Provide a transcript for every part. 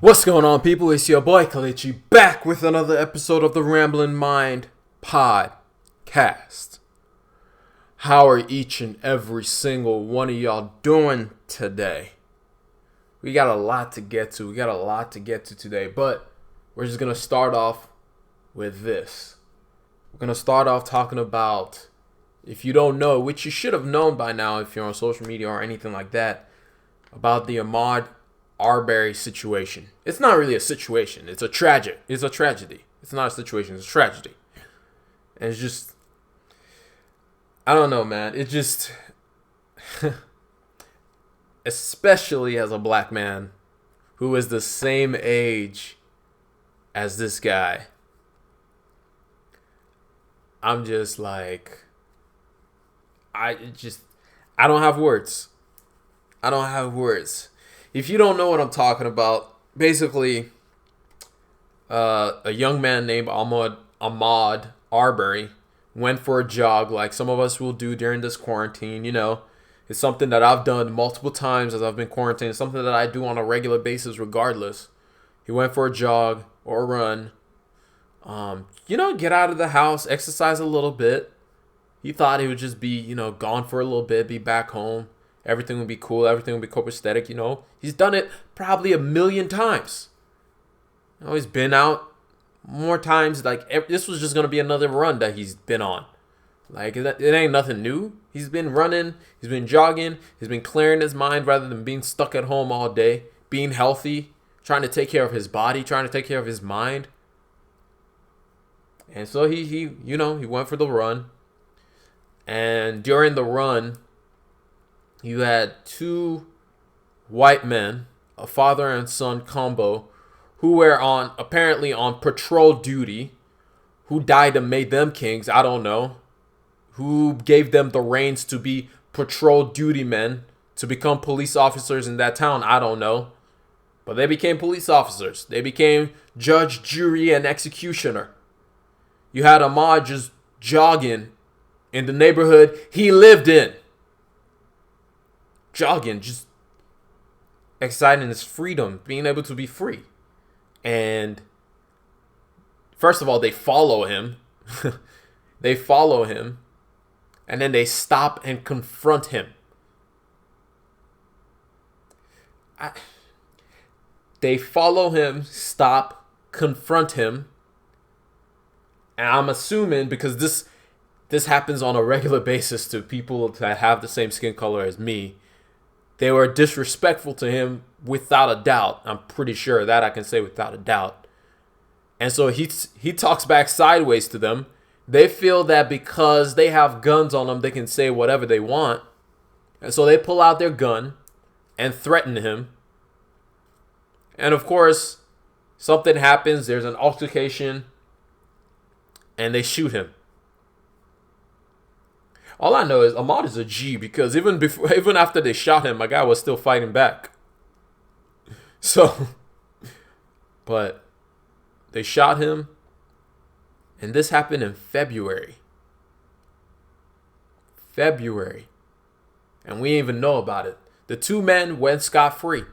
What's going on, people? It's your boy Kelechi back with another episode of the Ramblin' Mind podcast. How are each and every single one of y'all doing today? We got a lot to get to. Today, but we're just gonna start off with this. We're gonna start off talking about, if you don't know, which you should have known by now if you're on social media or anything like that, about the Ahmaud Arbery situation. It's not really a situation. It's a tragedy. It's not a situation. It's a tragedy. And it's just, I don't know, man. It just, especially as a black man who is the same age as this guy, I'm just like, I don't have words. If you don't know what I'm talking about, basically, a young man named Ahmaud Arbery went for a jog like some of us will do during this quarantine. You know, it's something that I've done multiple times as I've been quarantined. It's something that I do on a regular basis regardless. He went for a jog or a run. Get out of the house, exercise a little bit. He thought he would just be, gone for a little bit, be back home. Everything would be cool. Everything would be copacetic, He's done it probably a million times. He's been out more times. Like, this was just going to be another run that he's been on. Like, it ain't nothing new. He's been running. He's been jogging. He's been clearing his mind rather than being stuck at home all day. Being healthy. Trying to take care of his body. Trying to take care of his mind. And so he went for the run. And during the run, you had two white men, a father and son combo, who were apparently on patrol duty, who died and made them kings, I don't know, who gave them the reins to be patrol duty men, to become police officers in that town, I don't know. But they became police officers. They became judge, jury, and executioner. You had Ahmaud just jogging in the neighborhood he lived in. Jogging, just exciting his freedom, being able to be free. And first of all, they follow him. And then they stop and confront him. They follow him, stop, confront him. And I'm assuming, because this happens on a regular basis to people that have the same skin color as me, they were disrespectful to him without a doubt. I'm pretty sure that I can say without a doubt. And so he talks back sideways to them. They feel that because they have guns on them, they can say whatever they want. And so they pull out their gun and threaten him. And of course, something happens. There's an altercation. And they shoot him. All I know is Ahmaud is a G, because even after they shot him, my guy was still fighting back. So, but they shot him, and this happened in February. And we didn't even know about it. The two men went scot-free.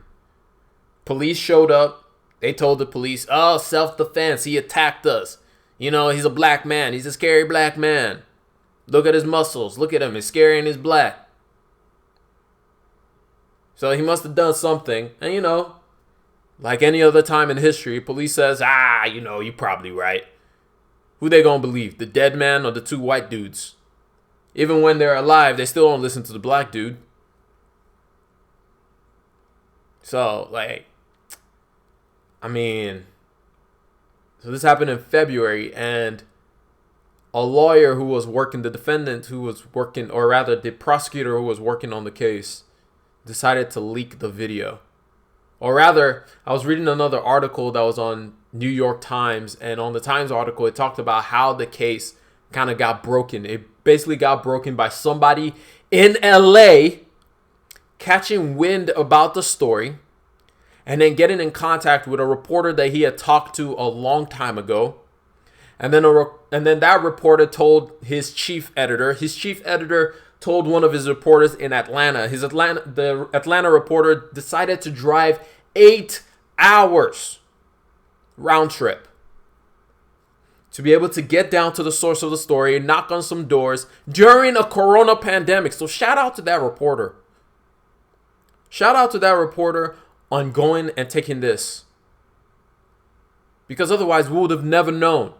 Police showed up. They told the police, "Oh, self-defense. He attacked us. He's a black man. He's a scary black man. Look at his muscles. Look at him. He's scary and he's black." So he must have done something. And, like any other time in history, police says, you're probably right. Who they gonna believe? The dead man or the two white dudes? Even when they're alive, they still don't listen to the black dude. So, so this happened in February, and a lawyer who was working, the defendant who was working, or rather the prosecutor who was working on the case, decided to leak the video. Or rather, I was reading another article that was on New York Times, and on the Times article, it talked about how the case kind of got broken. It basically got broken by somebody in LA catching wind about the story and then getting in contact with a reporter that he had talked to a long time ago. And then that reporter told his chief editor. His chief editor told one of his reporters in Atlanta. The Atlanta reporter decided to drive 8 Hours. Round trip. To be able to get down to the source of the story and knock on some doors during a corona pandemic. So shout out to that reporter. Shout out to that reporter on going and taking this. Because otherwise we would have never known.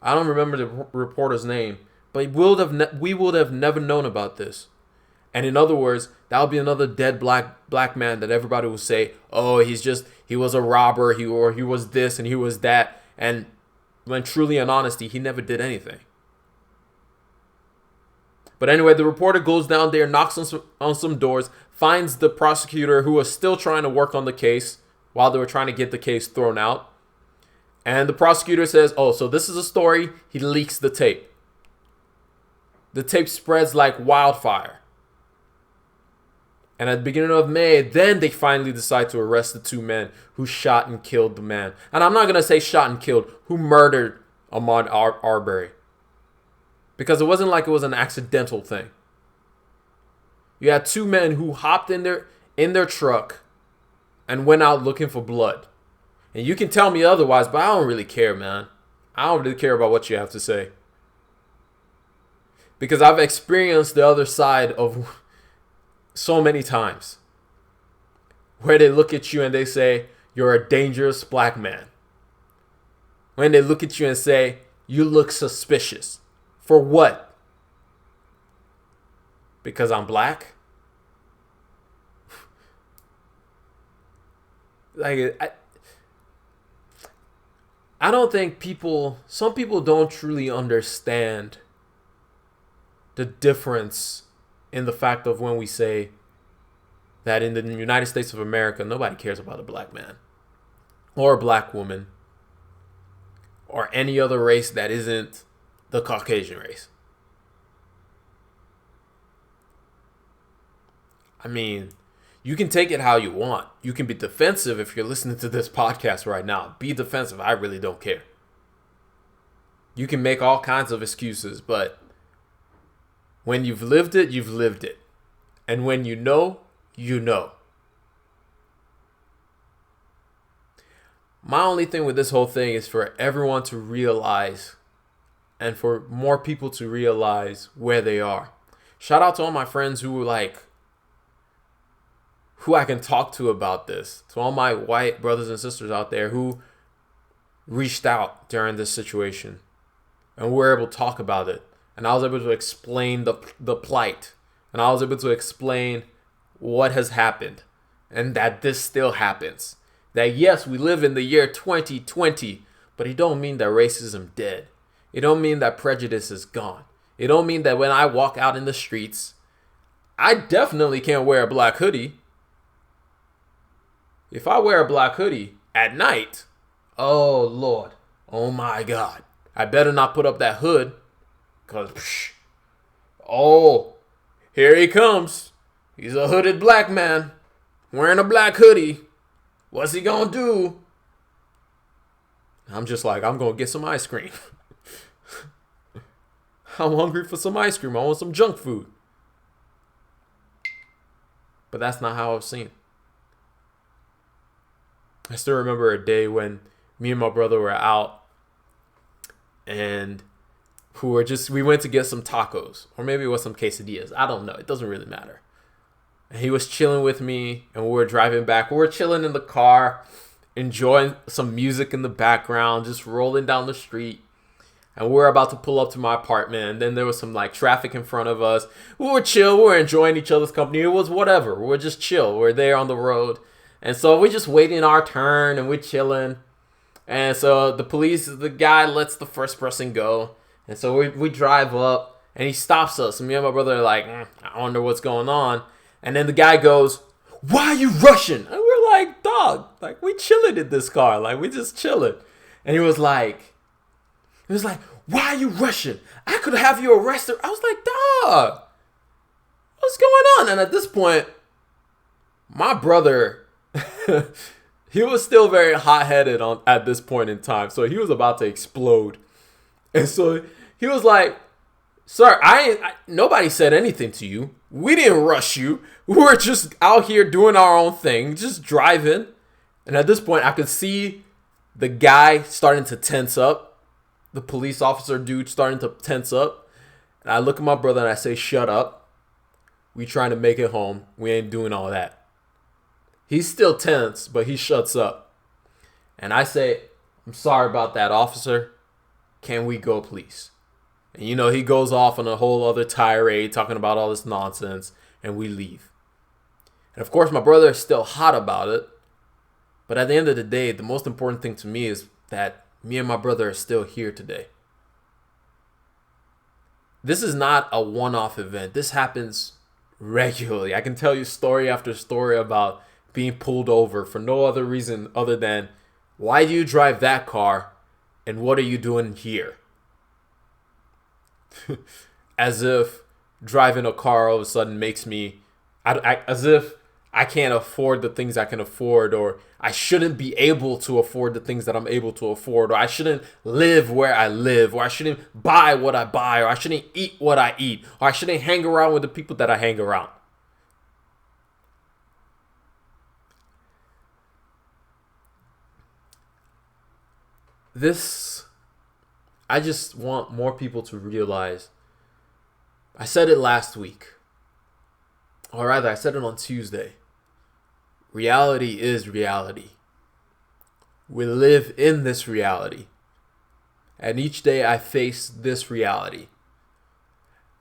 I don't remember the reporter's name, but we would have never known about this. And in other words, that would be another dead black man that everybody would say, oh, he was a robber, he was this and he was that. And when truly in honesty, he never did anything. But anyway, the reporter goes down there, knocks on some doors, finds the prosecutor who was still trying to work on the case while they were trying to get the case thrown out. And the prosecutor says, oh, so this is a story. He leaks the tape. The tape spreads like wildfire. And at the beginning of May, then they finally decide to arrest the two men who shot and killed the man. And I'm not going to say shot and killed, who murdered Ahmaud Arbery. Because it wasn't like it was an accidental thing. You had two men who hopped in their truck and went out looking for blood. And you can tell me otherwise, but I don't really care, man. I don't really care about what you have to say. Because I've experienced the other side of so many times. Where they look at you and they say, you're a dangerous black man. When they look at you and say, you look suspicious. For what? Because I'm black? I don't think some people don't truly understand the difference in the fact of when we say that in the United States of America, nobody cares about a black man or a black woman or any other race that isn't the Caucasian race. I mean, you can take it how you want. You can be defensive if you're listening to this podcast right now. Be defensive. I really don't care. You can make all kinds of excuses, but when you've lived it, you've lived it. And when you know, you know. My only thing with this whole thing is for everyone to realize and for more people to realize where they are. Shout out to all my friends who I can talk to about this. To all my white brothers and sisters out there who reached out during this situation and were able to talk about it. And I was able to explain the plight. And I was able to explain what has happened. And that this still happens. That yes, we live in the year 2020. But it don't mean that racism dead. It don't mean that prejudice is gone. It don't mean that when I walk out in the streets, I definitely can't wear a black hoodie. If I wear a black hoodie at night, oh Lord, oh my God. I better not put up that hood. Because, oh, here he comes. He's a hooded black man wearing a black hoodie. What's he gonna do? I'm just like, I'm gonna get some ice cream. I'm hungry for some ice cream. I want some junk food. But that's not how I've seen. I still remember a day when me and my brother were out and we went to get some tacos, or maybe it was some quesadillas. I don't know. It doesn't really matter. And he was chilling with me and we were driving back. We were chilling in the car, enjoying some music in the background, just rolling down the street. And we were about to pull up to my apartment. And then there was some traffic in front of us. We were chill. We were enjoying each other's company. It was whatever. We were just chill. We were there on the road. And so we're just waiting our turn and we're chilling. And so the guy lets the first person go. And so we drive up and he stops us. And me and my brother are like, I wonder what's going on. And then the guy goes, why are you rushing? And we're like, dog, we chilling in this car. We just chilling. And he was like, why are you rushing? I could have you arrested. I was like, dog, what's going on? And at this point, my brother, he was still very hot-headed at this point in time. So he was about to explode. And so he was like, sir, nobody said anything to you. We didn't rush you. We were just out here doing our own thing, just driving. And at this point, I could see the guy starting to tense up, the police officer dude starting to tense up. And I look at my brother and I say, shut up. We trying to make it home. We ain't doing all that. He's still tense, but he shuts up. And I say, I'm sorry about that, officer. Can we go, please? And he goes off on a whole other tirade talking about all this nonsense, and we leave. And of course, my brother is still hot about it. But at the end of the day, the most important thing to me is that me and my brother are still here today. This is not a one-off event. This happens regularly. I can tell you story after story about being pulled over for no other reason other than, why do you drive that car and what are you doing here? As if driving a car all of a sudden makes me, as if I can't afford the things I can afford, or I shouldn't be able to afford the things that I'm able to afford, or I shouldn't live where I live, or I shouldn't buy what I buy, or I shouldn't eat what I eat, or I shouldn't hang around with the people that I hang around. I just want more people to realize, I said it last week, or rather I said it on Tuesday. Reality is reality. We live in this reality. And each day I face this reality.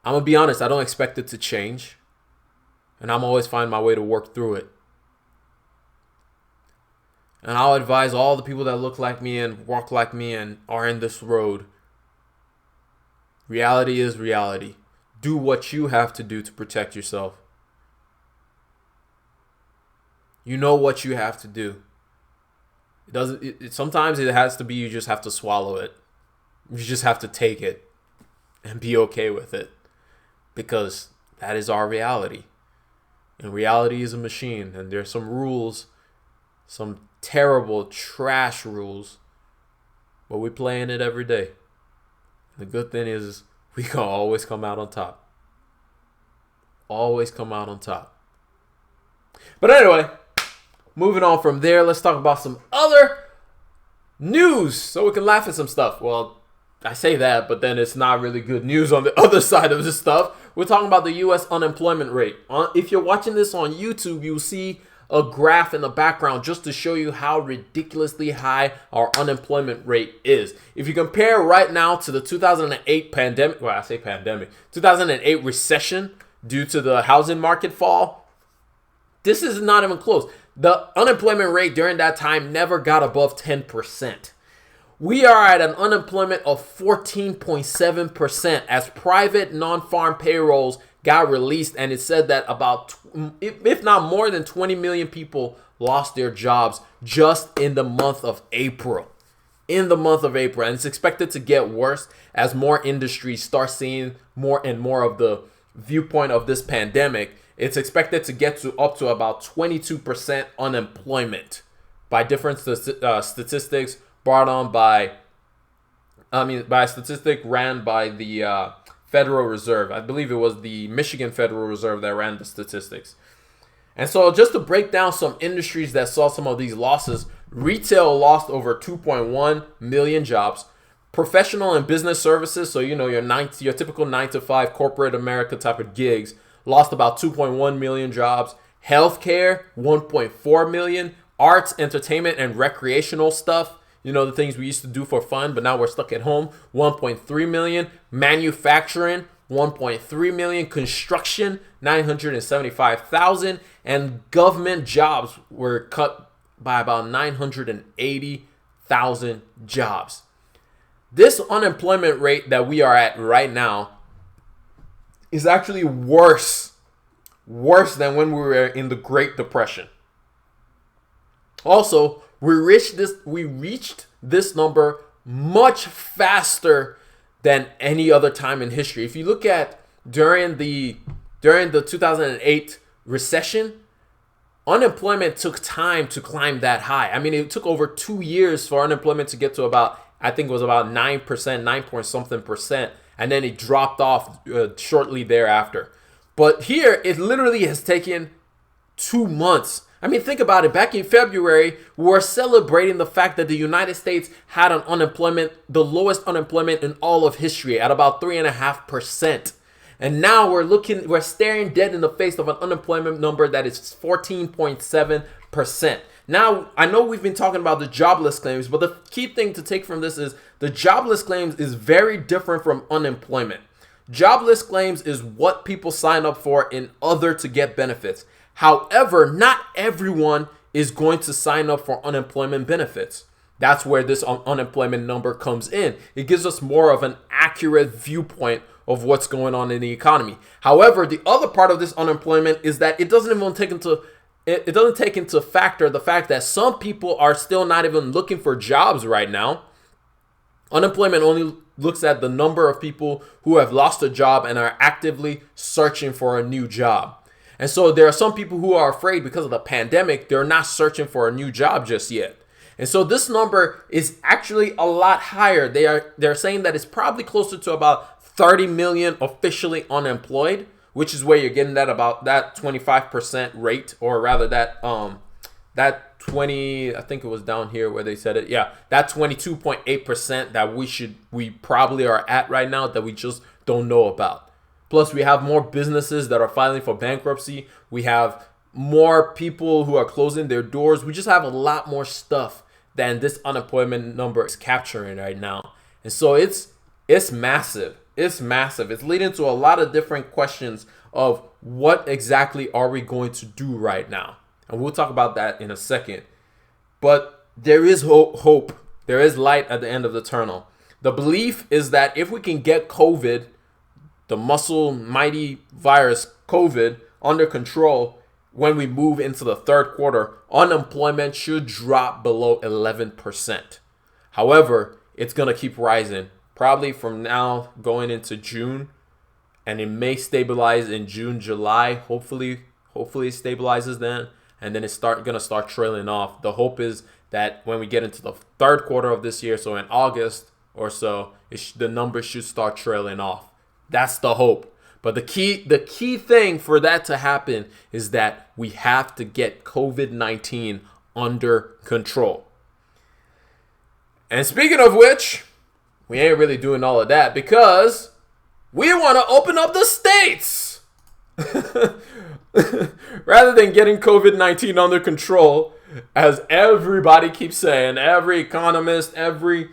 I'm going to be honest, I don't expect it to change. And I'm always find my way to work through it. And I'll advise all the people that look like me and walk like me and are in this road. Reality is reality. Do what you have to do to protect yourself. You know what you have to do. Sometimes it has to be, you just have to swallow it. You just have to take it and be okay with it. Because that is our reality. And reality is a machine. And there's some rules, some terrible trash rules, but we play in it every day. The good thing is we can always come out on top. Always come out on top. But anyway, moving on from there, let's talk about some other news so we can laugh at some stuff. Well, I say that, but then it's not really good news on the other side of this stuff. We're talking about the U.S. unemployment rate. If you're watching this on YouTube, you'll see a graph in the background just to show you how ridiculously high our unemployment rate is. If you compare right now to the 2008 pandemic, 2008 recession due to the housing market fall, this is not even close. The unemployment rate during that time never got above 10%. We are at an unemployment of 14.7% as private non-farm payrolls got released, and it said that about, if not more than 20 million people lost their jobs just in the month of April. And it's expected to get worse as more industries start seeing more and more of the viewpoint of this pandemic. It's expected to get up to about 22% unemployment by different statistics brought on by a statistic ran by the Federal Reserve. I believe it was the Michigan Federal Reserve that ran the statistics. And so just to break down some industries that saw some of these losses, retail lost over 2.1 million jobs. Professional and business services, so your typical 9-to-5 corporate America type of gigs, lost about 2.1 million jobs. Healthcare, 1.4 million. Arts, entertainment, and recreational stuff, the things we used to do for fun, but now we're stuck at home, 1.3 million. Manufacturing, 1.3 million. Construction, 975,000. And government jobs were cut by about 980,000 jobs. This unemployment rate that we are at right now is actually worse than when we were in the Great Depression. Also, we reached this number much faster than any other time in history. If you look at during the 2008 recession, unemployment took time to climb that high. I mean, it took over 2 years for unemployment to get to about, I think it was about 9%, 9 point something percent, and then it dropped off shortly thereafter. But here, it literally has taken 2 months. I mean, think about it. Back in February, we were celebrating the fact that the United States had the lowest unemployment in all of history at about 3.5%. And now we're staring dead in the face of an unemployment number that is 14.7%. Now, I know we've been talking about the jobless claims, but the key thing to take from this is the jobless claims is very different from unemployment. Jobless claims is what people sign up for in order to get benefits. However, not everyone is going to sign up for unemployment benefits. That's where this unemployment number comes in. It gives us more of an accurate viewpoint of what's going on in the economy. However, the other part of this unemployment is that it doesn't take into factor the fact that some people are still not even looking for jobs right now. Unemployment only looks at the number of people who have lost a job and are actively searching for a new job. And so there are some people who are afraid because of the pandemic, they're not searching for a new job just yet. And so this number is actually a lot higher. They're saying that it's probably closer to about 30 million officially unemployed, which is where you're getting that about that 25% rate, or rather that 20, I think it was down here where they said it. Yeah, that 22.8% that we probably are at right now that we just don't know about. Plus, we have more businesses that are filing for bankruptcy. We have more people who are closing their doors. We just have a lot more stuff than this unemployment number is capturing right now. And so it's massive. It's massive. It's leading to a lot of different questions of what exactly are we going to do right now. And we'll talk about that in a second. But there is hope. There is light at the end of the tunnel. The belief is that if we can get COVID, the muscle mighty virus COVID, under control, when we move into the third quarter, unemployment should drop below 11%. However, it's going to keep rising, probably from now going into June, and it may stabilize in June, July. Hopefully it stabilizes then, and then it's going to start trailing off. The hope is that when we get into the third quarter of this year, so in August or so, the numbers should start trailing off. That's the hope. But the key thing for that to happen is that we have to get COVID-19 under control. And speaking of which, we ain't really doing all of that because we want to open up the states. Rather than getting COVID-19 under control, as everybody keeps saying, every economist, every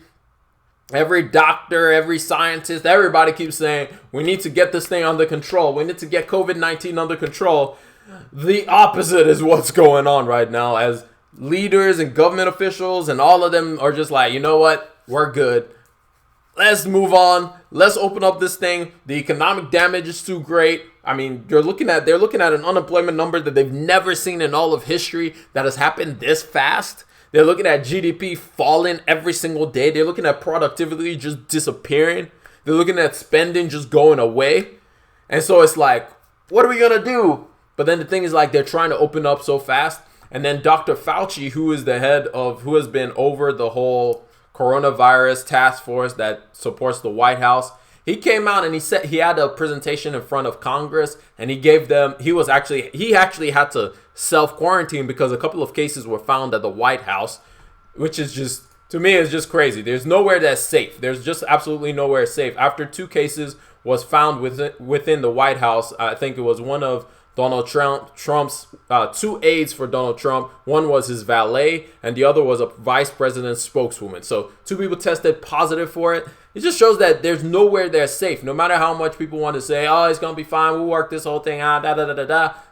doctor, every scientist, everybody keeps saying, we need to get this thing under control. We need to get COVID-19 under control. The opposite is what's going on right now, as leaders and government officials and all of them are just like, you know what? We're good. Let's move on. Let's open up this thing. The economic damage is too great. I mean, they're looking at an unemployment number that they've never seen in all of history that has happened this fast. They're looking at GDP falling every single day. They're looking at productivity just disappearing. They're looking at spending just going away. And so it's like, what are we going to do? But then the thing is, like, they're trying to open up so fast. And then Dr. Fauci, who has been over the whole coronavirus task force that supports the White House, he came out and he had a presentation in front of Congress, and he actually had to self-quarantine because a couple of cases were found at the White House, which is just, to me, is just crazy. There's nowhere that's safe. There's just absolutely nowhere safe. After 2 cases was found within the White House, I think it was one of Donald Trump's 2 aides for Donald Trump. One was his valet, and the other was a vice president's spokeswoman. So 2 people tested positive for it. It just shows that there's nowhere they're safe. No matter how much people want to say, oh, it's going to be fine, we'll work this whole thing out,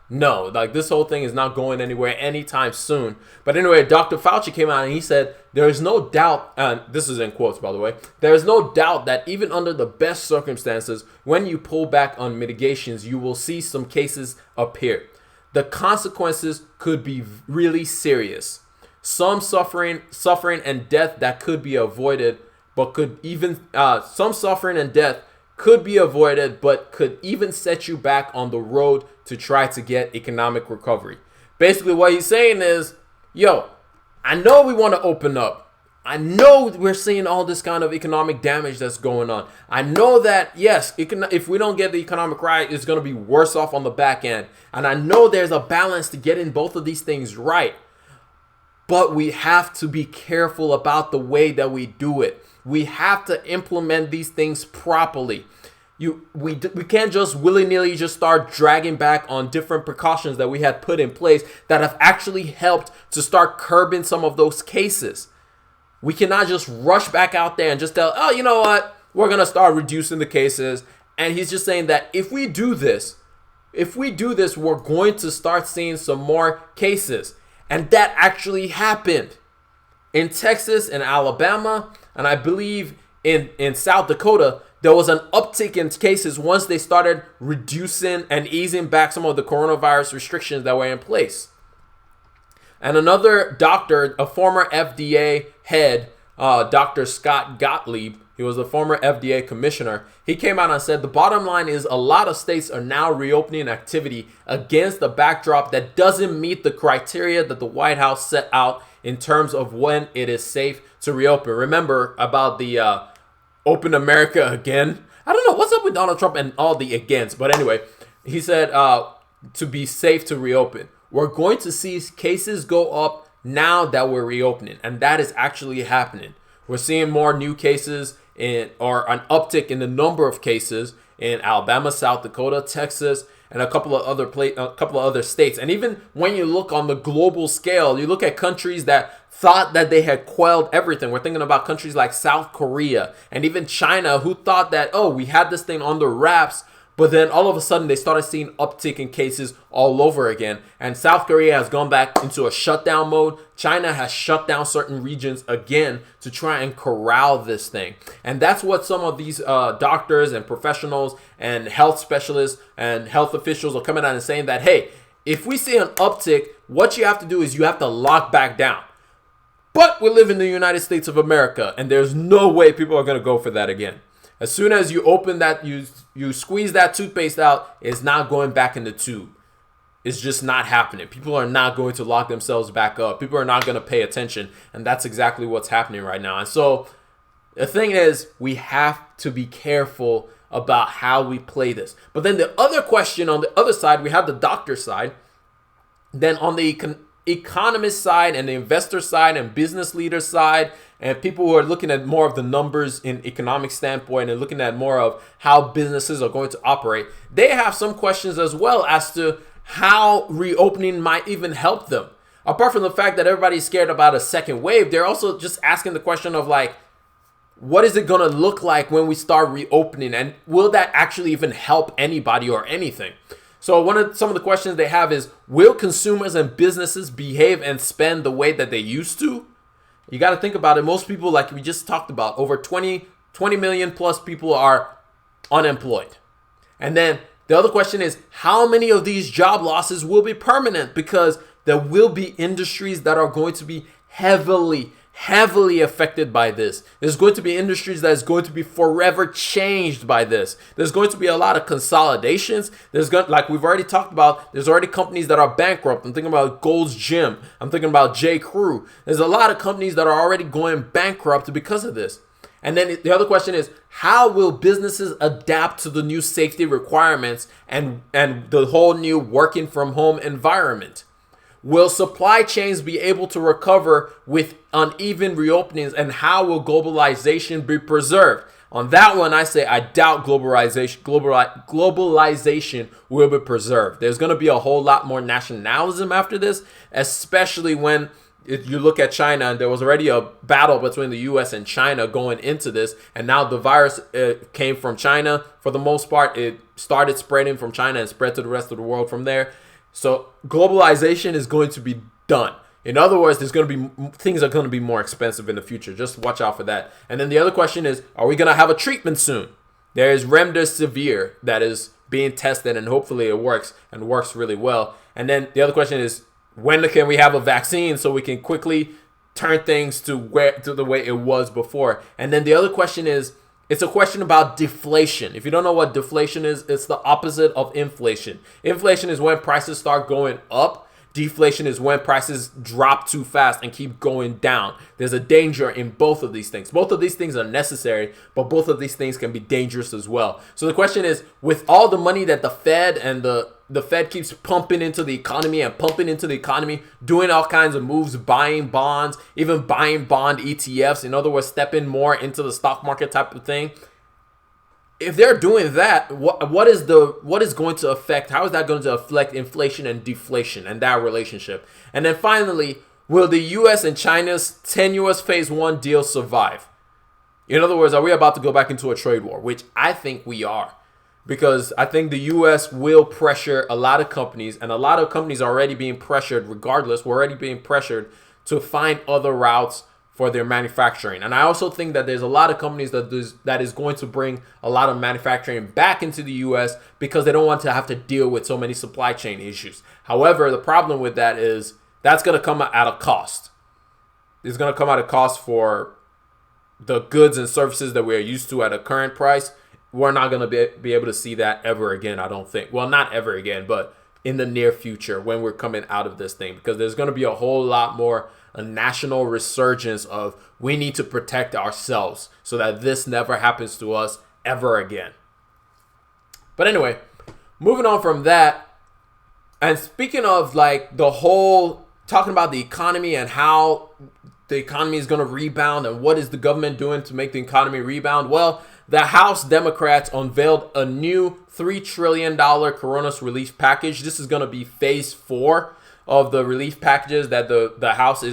No, like, this whole thing is not going anywhere anytime soon. But anyway, Dr. Fauci came out and he said, there is no doubt, and this is in quotes, by the way, there is no doubt that even under the best circumstances, when you pull back on mitigations, you will see some cases appear. The consequences could be really serious. Some suffering and death that could be avoided, but could even set you back on the road to try to get economic recovery. Basically, what he's saying is, yo, I know we want to open up. I know we're seeing all this kind of economic damage that's going on. I know that, yes, if we don't get the economic right, it's going to be worse off on the back end. And I know there's a balance to getting both of these things right. But we have to be careful about the way that we do it. We have to implement these things properly. We can't just willy-nilly just start dragging back on different precautions that we had put in place that have actually helped to start curbing some of those cases. We cannot just rush back out there and just tell, oh, you know what? We're going to start reducing the cases. And he's just saying that if we do this, we're going to start seeing some more cases. And that actually happened in Texas and Alabama. And I believe in South Dakota, there was an uptick in cases once they started reducing and easing back some of the coronavirus restrictions that were in place. And another doctor, a former FDA head, Dr. Scott Gottlieb, he was a former FDA commissioner. He came out and said the bottom line is a lot of states are now reopening activity against the backdrop that doesn't meet the criteria that the White House set out in terms of when it is safe to reopen. Remember about the Open America again. I don't know what's up with Donald Trump and all the against. But anyway, he said to be safe to reopen. We're going to see cases go up now that we're reopening. And that is actually happening. We're seeing more new cases or an uptick in the number of cases in Alabama, South Dakota, Texas, and a couple of other states. And even when you look on the global scale, you look at countries that thought that they had quelled everything. We're thinking about countries like South Korea and even China, who thought that, oh, we had this thing under wraps. But then all of a sudden they started seeing uptick in cases all over again. And South Korea has gone back into a shutdown mode. China has shut down certain regions again to try and corral this thing. And that's what some of these doctors and professionals and health specialists and health officials are coming out and saying that, hey, if we see an uptick, what you have to do is you have to lock back down. But we live in the United States of America, and there's no way people are going to go for that again. As soon as you open that, you squeeze that toothpaste out, it's not going back in the tube. It's just not happening. People are not going to lock themselves back up. People are not going to pay attention. And that's exactly what's happening right now. And so the thing is, we have to be careful about how we play this. But then the other question on the other side, we have the doctor side. Then on the economist side and the investor side and business leader side and people who are looking at more of the numbers in economic standpoint and looking at more of how businesses are going to operate, they have some questions as well as to how reopening might even help them. Apart from the fact that everybody's scared about a second wave, they're also just asking the question of like, what is it going to look like when we start reopening, and will that actually even help anybody or anything? So some of the questions they have is, will consumers and businesses behave and spend the way that they used to? You got to think about it. Most people, like we just talked about, over 20 million plus people are unemployed. And then the other question is, how many of these job losses will be permanent? Because there will be industries that are going to be heavily affected by this. There's going to be industries that is going to be forever changed by this. There's going to be a lot of consolidations. Like we've already talked about, there's already companies that are bankrupt. I'm thinking about Gold's Gym. I'm thinking about J. Crew. There's a lot of companies that are already going bankrupt because of this. And then the other question is, how will businesses adapt to the new safety requirements and the whole new working from home environment? Will supply chains be able to recover with uneven reopenings, and how will globalization be preserved? On that one, I say I doubt globalization will be preserved. There's going to be a whole lot more nationalism after this, especially when if you look at China, and there was already a battle between the U.S. and China going into this, and now the virus came from China. For the most part, it started spreading from China and spread to the rest of the world from there. So globalization is going to be done. In other words, things are going to be more expensive in the future. Just watch out for that. And then the other question is, are we going to have a treatment soon? There is remdesivir that is being tested, and hopefully it works and works really well. And then the other question is, when can we have a vaccine so we can quickly turn things to the way it was before? And then the other question is, it's a question about deflation. If you don't know what deflation is, it's the opposite of inflation. Inflation is when prices start going up. Deflation is when prices drop too fast and keep going down. There's a danger in both of these things. Both of these things are necessary, but both of these things can be dangerous as well. So the question is, with all the money that the Fed and the Fed keeps pumping into the economy and pumping into the economy, doing all kinds of moves, buying bonds, even buying bond ETFs, in other words, stepping more into the stock market type of thing. If they're doing that, what is going to affect? How is that going to affect inflation and deflation and that relationship? And then finally, will the U.S. and China's tenuous phase 1 deal survive? In other words, are we about to go back into a trade war? Which I think we are, because I think the U.S. will pressure a lot of companies, and a lot of companies are already being pressured. Regardless, we're already being pressured to find other routes for their manufacturing. And I also think that there's a lot of companies that is going to bring a lot of manufacturing back into the US because they don't want to have to deal with so many supply chain issues. However, the problem with that is that's going to come at a cost. It's going to come at a cost for the goods and services that we're used to at a current price. We're not going to be able to see that ever again, I don't think. Well, not ever again, but in the near future when we're coming out of this thing, because there's going to be a whole lot more a national resurgence of we need to protect ourselves so that this never happens to us ever again. But anyway, moving on from that, and speaking of like the whole talking about the economy and how the economy is going to rebound and what is the government doing to make the economy rebound? Well, the House Democrats unveiled a new $3 trillion coronavirus relief package. This is going to be phase 4 of the relief packages that the House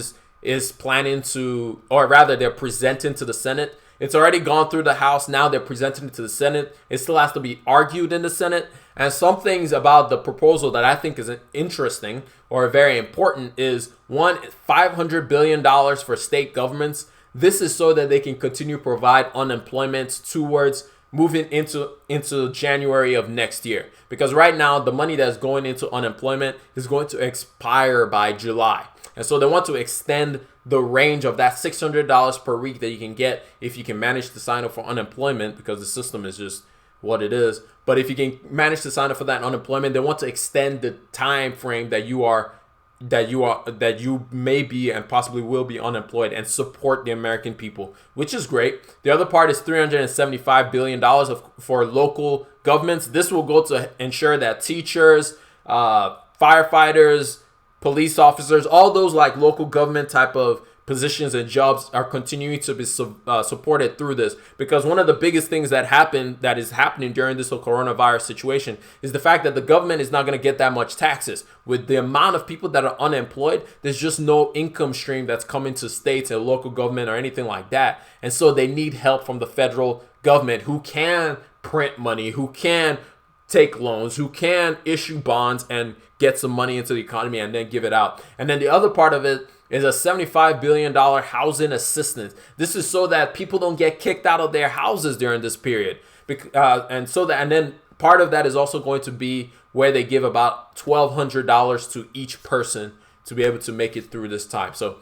is planning to, or rather they're presenting to the Senate. It's already gone through the House. Now they're presenting it to the Senate. It still has to be argued in the Senate. And some things about the proposal that I think is interesting or very important is, one, $500 billion for state governments. This is so that they can continue to provide unemployment towards moving into January of next year. Because right now, the money that's going into unemployment is going to expire by July. And so they want to extend the range of that $600 per week that you can get if you can manage to sign up for unemployment, because the system is just what it is. But if you can manage to sign up for that unemployment, they want to extend the time frame that you may be and possibly will be unemployed and support the American people, which is great. The other part is $375 billion for local governments. This will go to ensure that teachers, firefighters, police officers, all those like local government type of positions and jobs are continuing to be supported through this. Because one of the biggest things that is happening during this whole coronavirus situation is the fact that the government is not going to get that much taxes. With the amount of people that are unemployed, there's just no income stream that's coming to states and local government or anything like that. And so they need help from the federal government, who can print money, who can take loans, who can issue bonds and get some money into the economy and then give it out. And then the other part of it is a $75 billion housing assistance. This is so that people don't get kicked out of their houses during this period. And then part of that is also going to be where they give about $1,200 to each person to be able to make it through this time. So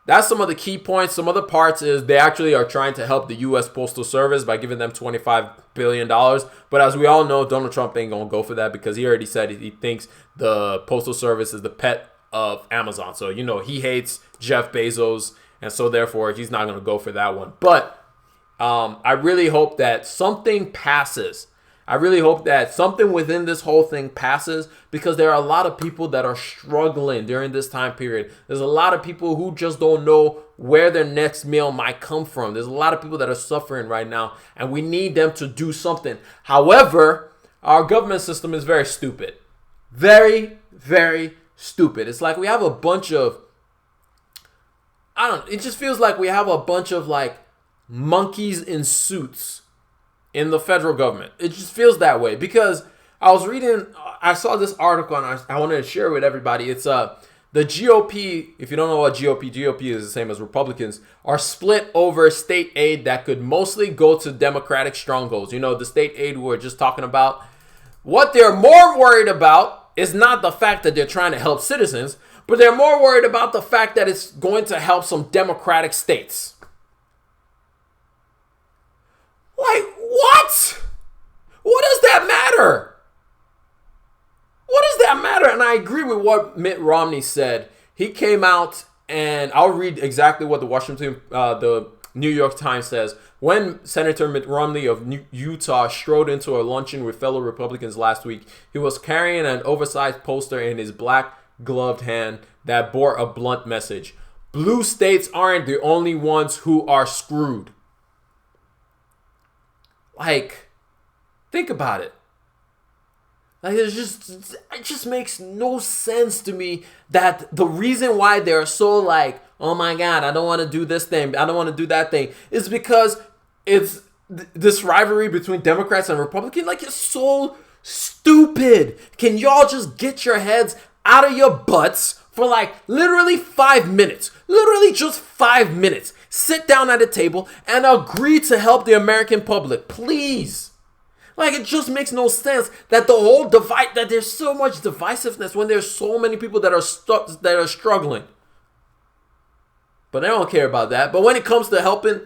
that's some of the key points. Some other parts is they actually are trying to help the U.S. Postal Service by giving them $25 billion. But as we all know, Donald Trump ain't going to go for that, because he already said he thinks the Postal Service is the pet of Amazon. So, he hates Jeff Bezos, and so therefore he's not going to go for that one. But I really hope that something passes. I really hope that something within this whole thing passes, because there are a lot of people that are struggling during this time period. There's a lot of people who just don't know where their next meal might come from. There's a lot of people that are suffering right now, and we need them to do something. However, our government system is very stupid. Very, very stupid. It's like we have a bunch of, it just feels like we have a bunch of like monkeys in suits in the federal government. It just feels that way, because I saw this article and I wanted to share it with everybody. It's the GOP, if you don't know what GOP is the same as Republicans, are split over state aid that could mostly go to Democratic strongholds. The state aid we were just talking about. What they're more worried about is not the fact that they're trying to help citizens, but they're more worried about the fact that it's going to help some Democratic states. Like, what? What does that matter? What does that matter? And I agree with what Mitt Romney said. He came out, and I'll read exactly what the New York Times says. When Senator Mitt Romney of Utah strode into a luncheon with fellow Republicans last week, he was carrying an oversized poster in his black gloved hand that bore a blunt message. Blue states aren't the only ones who are screwed. Like, think about it. Like, it just makes no sense to me that the reason why they're so like, oh my God, I don't want to do this thing, I don't want to do that thing, is because it's this rivalry between Democrats and Republicans. Like, it's so stupid. Can y'all just get your heads out of your butts for like literally 5 minutes? Literally just 5 minutes. Sit down at a table and agree to help the American public, please. Like, it just makes no sense that the whole that there's so much divisiveness when there's so many people that are struggling. But they don't care about that. But when it comes to helping,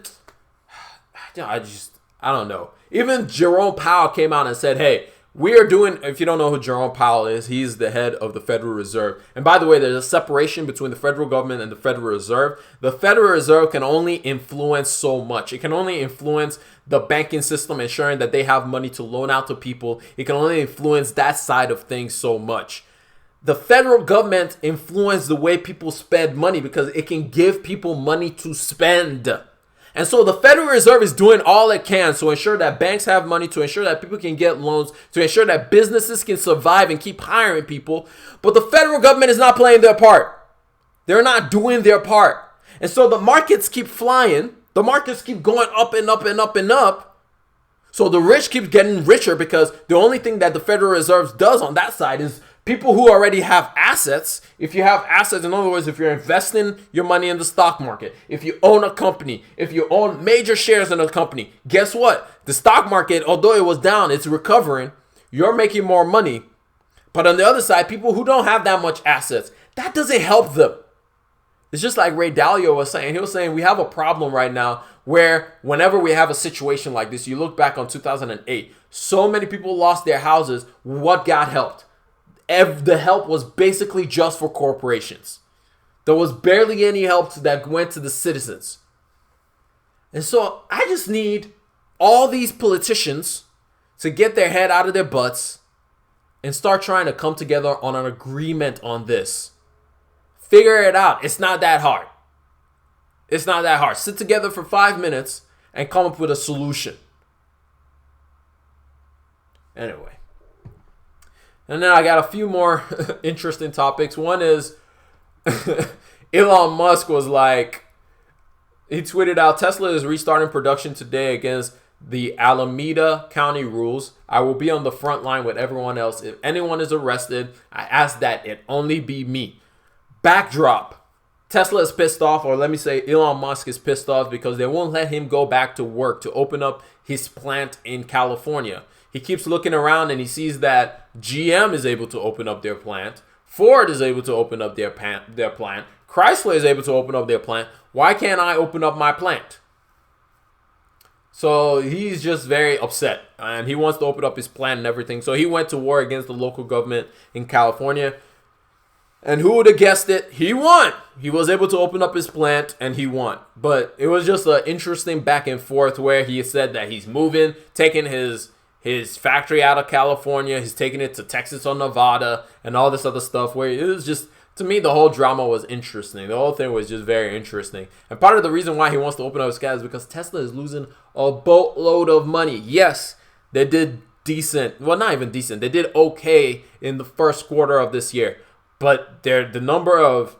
I don't know. Even Jerome Powell came out and said, hey, we are doing, if you don't know who Jerome Powell is, he's the head of the Federal Reserve. And by the way, there's a separation between the federal government and the Federal Reserve. The Federal Reserve can only influence so much. It can only influence the banking system, ensuring that they have money to loan out to people. It can only influence that side of things so much. The federal government influences the way people spend money because it can give people money to spend. And so the Federal Reserve is doing all it can to ensure that banks have money, to ensure that people can get loans, to ensure that businesses can survive and keep hiring people. But the federal government is not playing their part. They're not doing their part. And so the markets keep flying. The markets keep going up and up and up and up. So the rich keep getting richer because the only thing that the Federal Reserve does on that side is people who already have assets. If you have assets, in other words, if you're investing your money in the stock market, if you own a company, if you own major shares in a company, guess what? The stock market, although it was down, it's recovering. You're making more money. But on the other side, people who don't have that much assets, that doesn't help them. It's just like Ray Dalio was saying. He was saying we have a problem right now where whenever we have a situation like this, you look back on 2008, so many people lost their houses. What got helped? The help was basically just for corporations. There was barely any help that went to the citizens. And so I just need all these politicians to get their head out of their butts and start trying to come together on an agreement on this. Figure it out. It's not that hard. It's not that hard. Sit together for 5 minutes and come up with a solution. Anyway. And then I got a few more interesting topics. One is Elon Musk was like, he tweeted out, Tesla is restarting production today against the Alameda County rules. I will be on the front line with everyone else. If anyone is arrested, I ask that it only be me. Backdrop. Tesla is pissed off, or let me say Elon Musk is pissed off because they won't let him go back to work to open up his plant in California. He keeps looking around and he sees that GM is able to open up their plant. Ford is able to open up their plant. Chrysler is able to open up their plant. Why can't I open up my plant? So he's just very upset and he wants to open up his plant and everything. So he went to war against the local government in California. And who would have guessed it? He won. He was able to open up his plant and he won. But it was just an interesting back and forth where he said that he's moving, taking his factory out of California. He's taking it to Texas or Nevada and all this other stuff where it was just, to me, the whole drama was interesting. The whole thing was just very interesting. And part of the reason why he wants to open up his guy is because Tesla is losing a boatload of money. Yes, they did decent. Well, not even decent. They did okay in the first quarter of this year. But the number of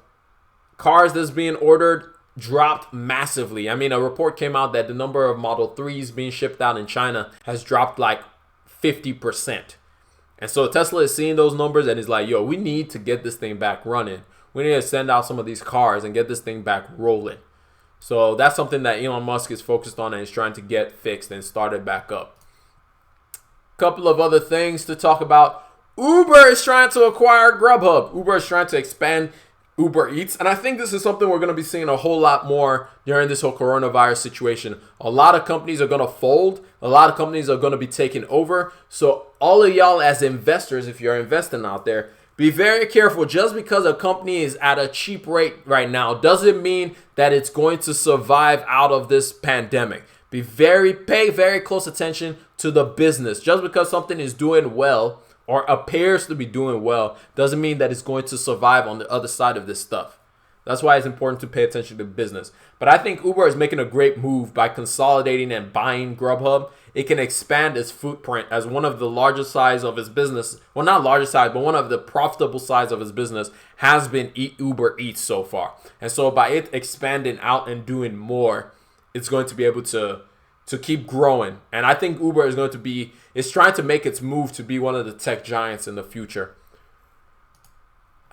cars that's being ordered dropped massively. I mean, a report came out that the number of Model 3s being shipped out in China has dropped like 50%. And so Tesla is seeing those numbers and is like, yo, we need to get this thing back running. We need to send out some of these cars and get this thing back rolling. So that's something that Elon Musk is focused on and is trying to get fixed and started back up. Couple of other things to talk about. Uber is trying to acquire GrubHub. Uber is trying to expand Uber Eats. And I think this is something we're going to be seeing a whole lot more during this whole coronavirus situation. A lot of companies are going to fold. A lot of companies are going to be taken over. So all of y'all as investors, if you're investing out there, be very careful. Just because a company is at a cheap rate right now doesn't mean that it's going to survive out of this pandemic. Pay very close attention to the business. Just because something is doing well or appears to be doing well doesn't mean that it's going to survive on the other side of this stuff. That's why it's important to pay attention to business. But I think Uber is making a great move by consolidating and buying GrubHub. It can expand its footprint as one of the largest sides of its business. Well, not largest size, but one of the profitable sides of its business has been Uber Eats so far. And so by it expanding out and doing more, it's going to be able to keep growing. And I think Uber is trying to make its move to be one of the tech giants in the future.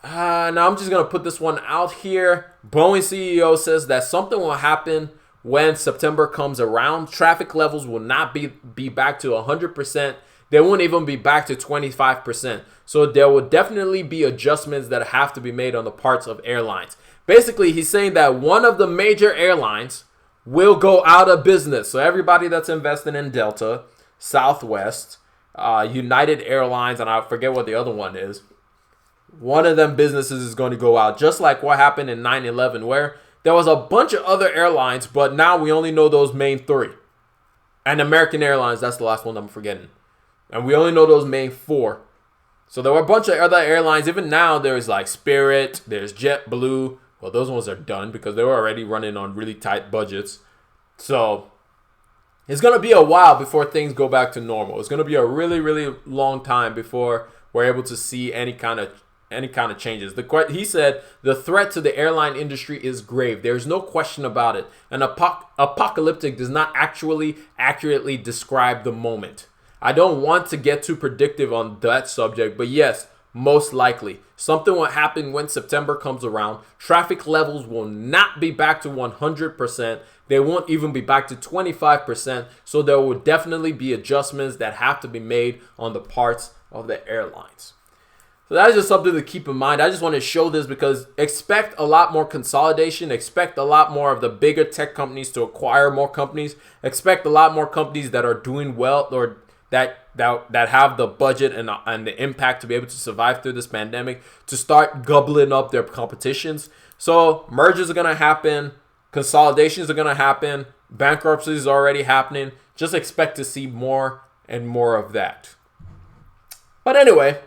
Now I'm just going to put this one out here. Boeing CEO says that something will happen when September comes around. Traffic levels will not be back to 100%. They won't even be back to 25%. So there will definitely be adjustments that have to be made on the parts of airlines. Basically, he's saying that one of the major airlines will go out of business. So everybody that's investing in Delta, Southwest, United Airlines, and I forget what the other one is. One of them businesses is going to go out, just like what happened in 9/11, where there was a bunch of other airlines, but now we only know those main three. And American Airlines, that's the last one I'm forgetting. And we only know those main four. So there were a bunch of other airlines. Even now, there's like Spirit, there's JetBlue. Well, those ones are done because they were already running on really tight budgets. So it's going to be a while before things go back to normal. It's going to be a really, really long time before we're able to see any kind of changes. He said the threat to the airline industry is grave. There's no question about it. And apocalyptic does not actually accurately describe the moment. I don't want to get too predictive on that subject, but yes, most likely. Something will happen when September comes around. Traffic levels will not be back to 100%. They won't even be back to 25%. So there will definitely be adjustments that have to be made on the parts of the airlines. So that is just something to keep in mind. I just want to show this because expect a lot more consolidation. Expect a lot more of the bigger tech companies to acquire more companies. Expect a lot more companies that are doing well or that have the budget and the impact to be able to survive through this pandemic to start gobbling up their competitions. So mergers are going to happen. Consolidations are going to happen. Bankruptcies are already happening. Just expect to see more and more of that. But anyway,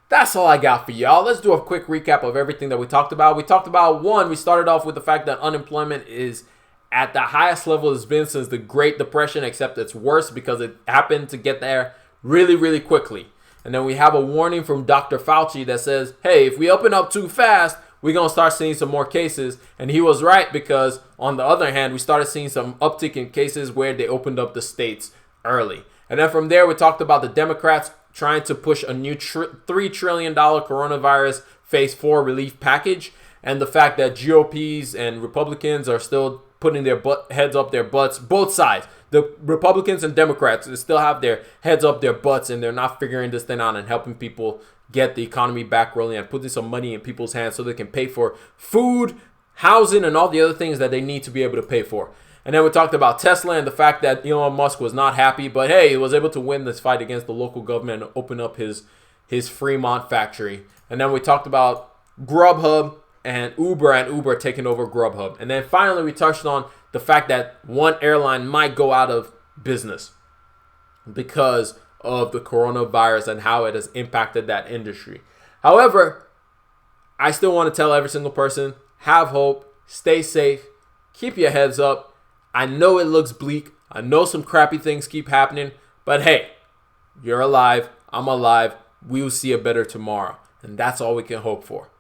that's all I got for y'all. Let's do a quick recap of everything that we talked about. We talked about we started off with the fact that unemployment is at the highest level it's been since the Great Depression, except it's worse because it happened to get there really, really quickly. And then we have a warning from Dr. Fauci that says, hey, if we open up too fast, we're going to start seeing some more cases. And he was right because, on the other hand, we started seeing some uptick in cases where they opened up the states early. And then from there, we talked about the Democrats trying to push a new $3 trillion coronavirus phase 4 relief package, and the fact that GOPs and Republicans are still putting their heads up their butts, both sides. The Republicans and Democrats still have their heads up their butts, and they're not figuring this thing out and helping people get the economy back rolling and putting some money in people's hands so they can pay for food, housing, and all the other things that they need to be able to pay for. And then we talked about Tesla and the fact that Elon Musk was not happy, but hey, he was able to win this fight against the local government and open up his Fremont factory. And then we talked about GrubHub and Uber taking over GrubHub. And then finally, we touched on the fact that one airline might go out of business because of the coronavirus and how it has impacted that industry. However, I still want to tell every single person, have hope, stay safe, keep your heads up. I know it looks bleak. I know some crappy things keep happening, but hey, you're alive. I'm alive. We will see a better tomorrow. And that's all we can hope for.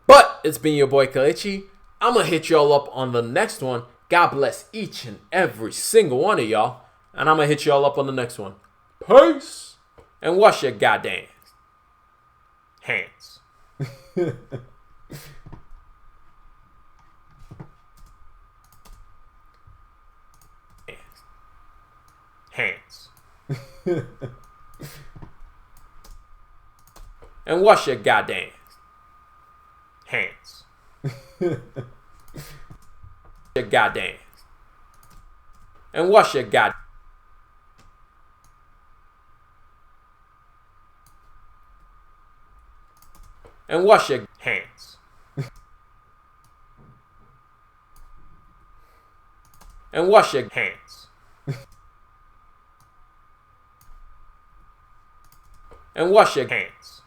But it's been your boy Kelechi. I'm going to hit y'all up on the next one. God bless each and every single one of y'all. And I'm going to hit y'all up on the next one. Peace. And wash your goddamn hands. Hands. And wash your goddamn hands. Your goddamn. And wash your god. And wash your hands. And wash your hands. And wash your hands.